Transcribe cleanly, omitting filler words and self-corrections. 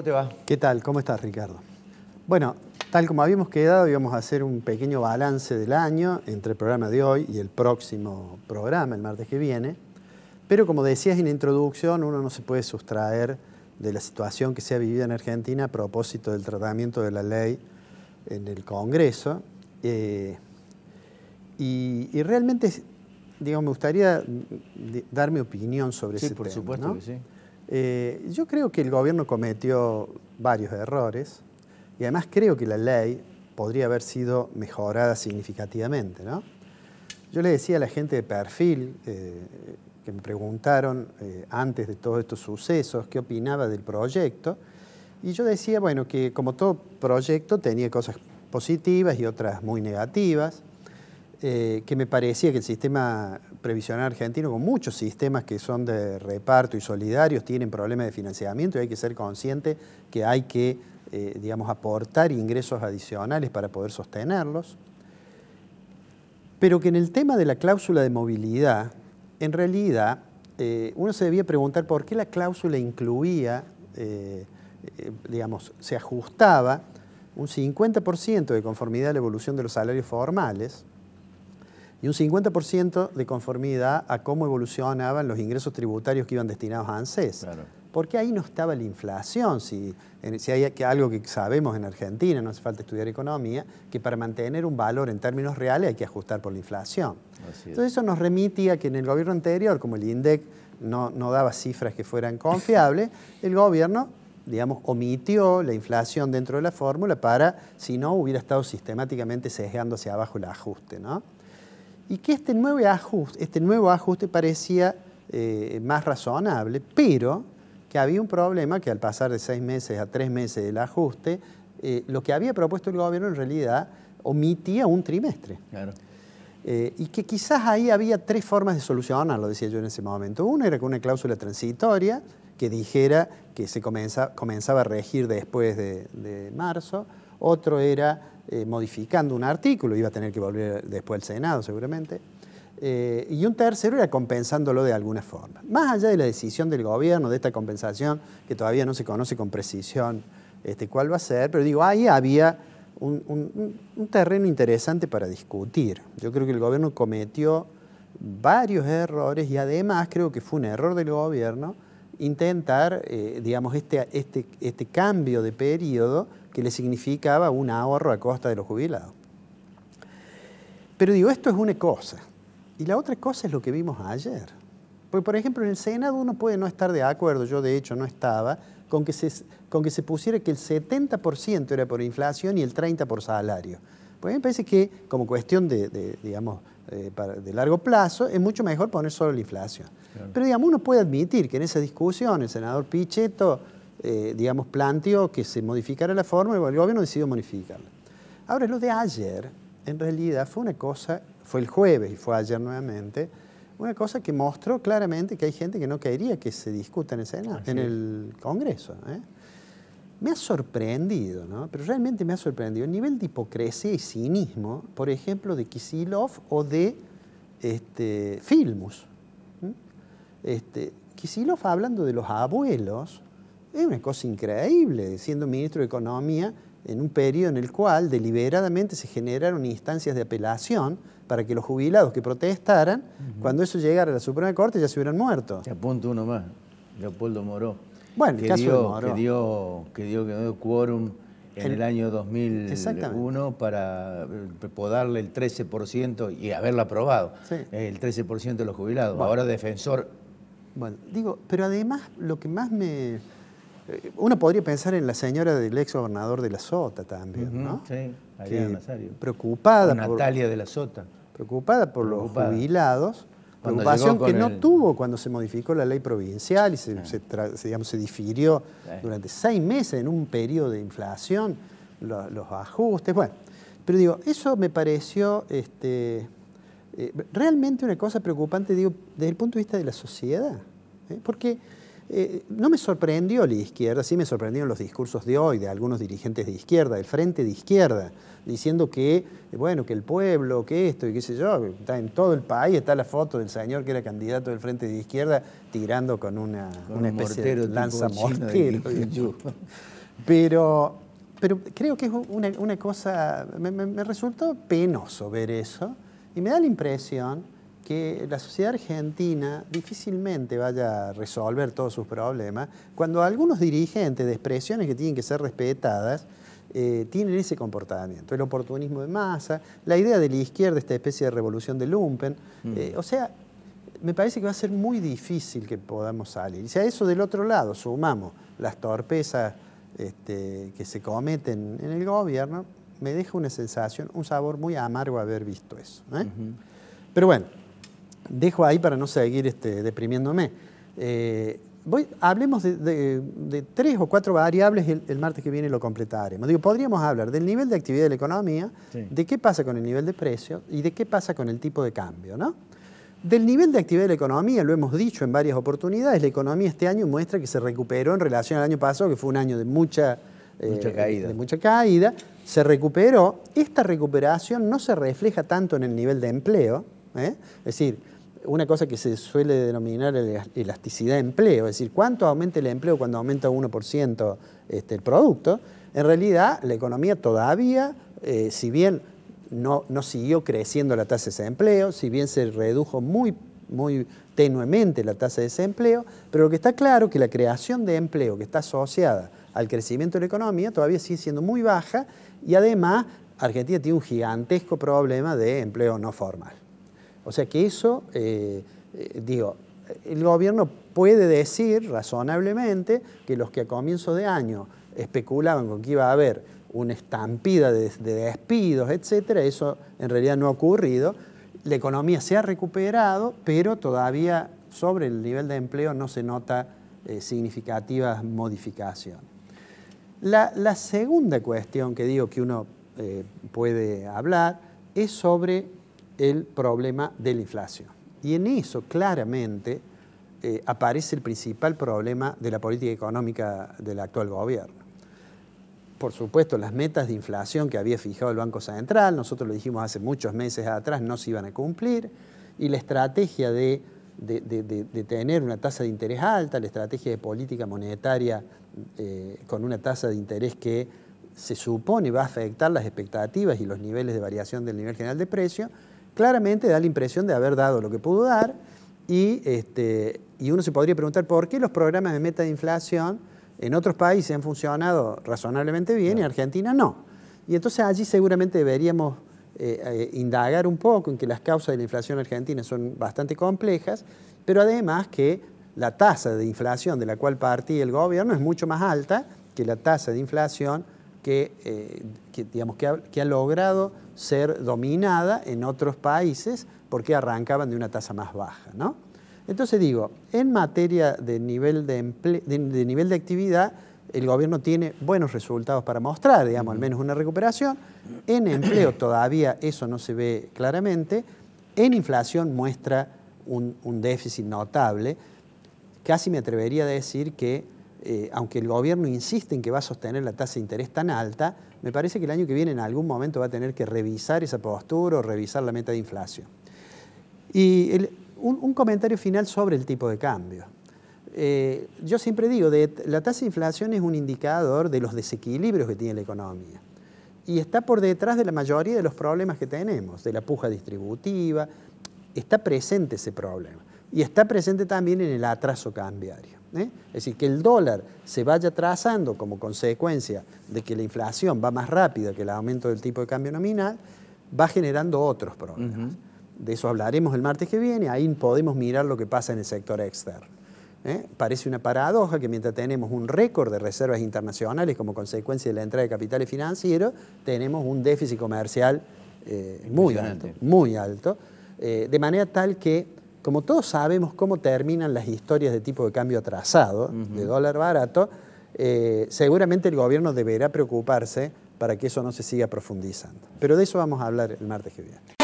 te va? ¿Qué tal? ¿Cómo estás, Ricardo? Bueno, tal como habíamos quedado, íbamos a hacer un pequeño balance del año entre el programa de hoy y el próximo programa, el martes que viene. Pero como decías en la introducción, uno no se puede sustraer de la situación que se ha vivido en Argentina a propósito del tratamiento de la ley en el Congreso. Y realmente, digamos, me gustaría dar mi opinión sobre ese tema. Sí, por supuesto, ¿no? Que sí. Yo creo que el gobierno cometió varios errores y además creo que la ley podría haber sido mejorada significativamente, ¿no? Yo le decía a la gente de perfil que me preguntaron antes de todos estos sucesos qué opinaba del proyecto, y yo decía, bueno, que como todo proyecto tenía cosas positivas y otras muy negativas, que me parecía que el sistema previsional argentino, con muchos sistemas que son de reparto y solidarios, tienen problemas de financiamiento y hay que ser consciente que hay que, digamos, aportar ingresos adicionales para poder sostenerlos. Pero que en el tema de la cláusula de movilidad, en realidad, uno se debía preguntar por qué la cláusula incluía, digamos, se ajustaba un 50% de conformidad a la evolución de los salarios formales y un 50% de conformidad a cómo evolucionaban los ingresos tributarios que iban destinados a ANSES. Claro. Porque ahí no estaba la inflación. Si hay algo que sabemos en Argentina, no hace falta estudiar economía, que para mantener un valor en términos reales hay que ajustar por la inflación. Entonces eso nos remitía a que en el gobierno anterior, como el INDEC no daba cifras que fueran confiables, el gobierno, digamos, omitió la inflación dentro de la fórmula para, si no, hubiera estado sistemáticamente sesgando hacia abajo el ajuste, ¿no? Y que este nuevo ajuste parecía más razonable, pero que había un problema que al pasar de 6 meses a 3 meses del ajuste, lo que había propuesto el gobierno en realidad omitía un trimestre. Claro. Y que quizás ahí había 3 formas de solucionarlo, decía yo en ese momento. Uno era con una cláusula transitoria que dijera que se comenzaba a regir después de marzo. Otro era modificando un artículo, iba a tener que volver después al Senado seguramente. Y un tercero era compensándolo de alguna forma. Más allá de la decisión del gobierno, de esta compensación, que todavía no se conoce con precisión cuál va a ser, pero digo, ahí había un terreno interesante para discutir. Yo creo que el gobierno cometió varios errores y además creo que fue un error del gobierno intentar, digamos, este cambio de periodo que le significaba un ahorro a costa de los jubilados. Pero digo, esto es una cosa. Y la otra cosa es lo que vimos ayer. Porque, por ejemplo, en el Senado uno puede no estar de acuerdo, yo de hecho no estaba, con que se pusiera que el 70% era por inflación y el 30% por salario. Porque a mí me parece que, como cuestión digamos, de largo plazo, es mucho mejor poner solo la inflación. Claro. Pero, digamos, uno puede admitir que en esa discusión el senador Pichetto, digamos, planteó que se modificara la fórmula y el gobierno decidió modificarla. Ahora, lo de ayer, en realidad, fue una cosa, fue el jueves y fue ayer nuevamente, una cosa que mostró claramente que hay gente que no quería que se discuta en el Senado, en el Congreso. Me ha sorprendido, ¿no? Pero realmente me ha sorprendido el nivel de hipocresía y cinismo, por ejemplo, de Kicillof o de Filmus. Kicillof hablando de los abuelos, es una cosa increíble, siendo ministro de Economía, en un periodo en el cual deliberadamente se generaron instancias de apelación para que los jubilados que protestaran, cuando eso llegara a la Suprema Corte ya se hubieran muerto. Te apunto uno más, Leopoldo Moró. Bueno, el caso de Moró. Que dio quórum en el año 2001 para podarle el 13% y haberlo aprobado, sí. El 13% de los jubilados. Bueno, ahora defensor. Bueno, digo, pero además lo que más me... Uno podría pensar en la señora del ex gobernador de la Sota también, ¿no? Sí, Ariana Nazario. Preocupada por Natalia de la Sota. Preocupada por los jubilados, preocupación que no tuvo cuando se modificó la ley provincial y se difirió durante 6 meses en un periodo de inflación los ajustes. Bueno, pero digo, eso me pareció realmente una cosa preocupante, digo, desde el punto de vista de la sociedad. Porque No me sorprendió la izquierda, sí me sorprendieron los discursos de hoy de algunos dirigentes de izquierda, del Frente de Izquierda, diciendo que, bueno, que el pueblo, que esto y qué sé yo, está en todo el país, está la foto del señor que era candidato del Frente de Izquierda tirando con una especie de lanzamortero. Pero creo que es una cosa, me resultó penoso ver eso y me da la impresión que la sociedad argentina difícilmente vaya a resolver todos sus problemas cuando algunos dirigentes de expresiones que tienen que ser respetadas tienen ese comportamiento, el oportunismo de masa, la idea de la izquierda, esta especie de revolución de lumpen. O sea, me parece que va a ser muy difícil que podamos salir. Y si a eso del otro lado sumamos las torpezas que se cometen en el gobierno, me deja una sensación, un sabor muy amargo haber visto eso. Pero bueno, dejo ahí para no seguir deprimiéndome. Hablemos de 3 o 4 variables, el martes que viene lo completaremos. Podríamos hablar del nivel de actividad de la economía, sí, de qué pasa con el nivel de precios y de qué pasa con el tipo de cambio, ¿no? Del nivel de actividad de la economía, lo hemos dicho en varias oportunidades, la economía este año muestra que se recuperó en relación al año pasado, que fue un año de mucha caída, se recuperó. Esta recuperación no se refleja tanto en el nivel de empleo, es decir, una cosa que se suele denominar elasticidad de empleo, es decir, cuánto aumenta el empleo cuando aumenta 1% el producto. En realidad, la economía todavía, si bien no siguió creciendo la tasa de desempleo, si bien se redujo muy tenuemente la tasa de desempleo, pero lo que está claro es que la creación de empleo que está asociada al crecimiento de la economía todavía sigue siendo muy baja y además Argentina tiene un gigantesco problema de empleo no formal. O sea que eso, el gobierno puede decir razonablemente que los que a comienzo de año especulaban con que iba a haber una estampida de despidos, etcétera, eso en realidad no ha ocurrido. La economía se ha recuperado, pero todavía sobre el nivel de empleo no se nota significativa modificación. La segunda cuestión que digo que uno puede hablar es sobre el problema de la inflación. Y en eso claramente aparece el principal problema de la política económica del actual gobierno. Por supuesto, las metas de inflación que había fijado el Banco Central, nosotros lo dijimos hace muchos meses atrás, no se iban a cumplir, y la estrategia de tener una tasa de interés alta, la estrategia de política monetaria con una tasa de interés que se supone va a afectar las expectativas y los niveles de variación del nivel general de precio, claramente da la impresión de haber dado lo que pudo dar y uno se podría preguntar por qué los programas de meta de inflación en otros países han funcionado razonablemente bien y en Argentina no. Y entonces allí seguramente deberíamos indagar un poco en que las causas de la inflación argentina son bastante complejas, pero además que la tasa de inflación de la cual partía el gobierno es mucho más alta que la tasa de inflación que ha logrado ser dominada en otros países porque arrancaban de una tasa más baja, ¿no? Entonces digo, en materia de nivel de actividad, el gobierno tiene buenos resultados para mostrar, digamos, al menos una recuperación. En empleo todavía eso no se ve claramente. En inflación muestra un déficit notable. Casi me atrevería a decir que, aunque el gobierno insiste en que va a sostener la tasa de interés tan alta, me parece que el año que viene en algún momento va a tener que revisar esa postura o revisar la meta de inflación. Y un comentario final sobre el tipo de cambio. Yo siempre digo, la tasa de inflación es un indicador de los desequilibrios que tiene la economía y está por detrás de la mayoría de los problemas que tenemos, de la puja distributiva. Está presente ese problema y está presente también en el atraso cambiario. Es decir, que el dólar se vaya atrasando como consecuencia de que la inflación va más rápida que el aumento del tipo de cambio nominal, va generando otros problemas. De eso hablaremos el martes que viene, ahí podemos mirar lo que pasa en el sector externo. Parece una paradoja que mientras tenemos un récord de reservas internacionales como consecuencia de la entrada de capitales financieros, tenemos un déficit comercial muy alto, de manera tal que, como todos sabemos cómo terminan las historias de tipo de cambio atrasado, de dólar barato, seguramente el gobierno deberá preocuparse para que eso no se siga profundizando. Pero de eso vamos a hablar el martes que viene.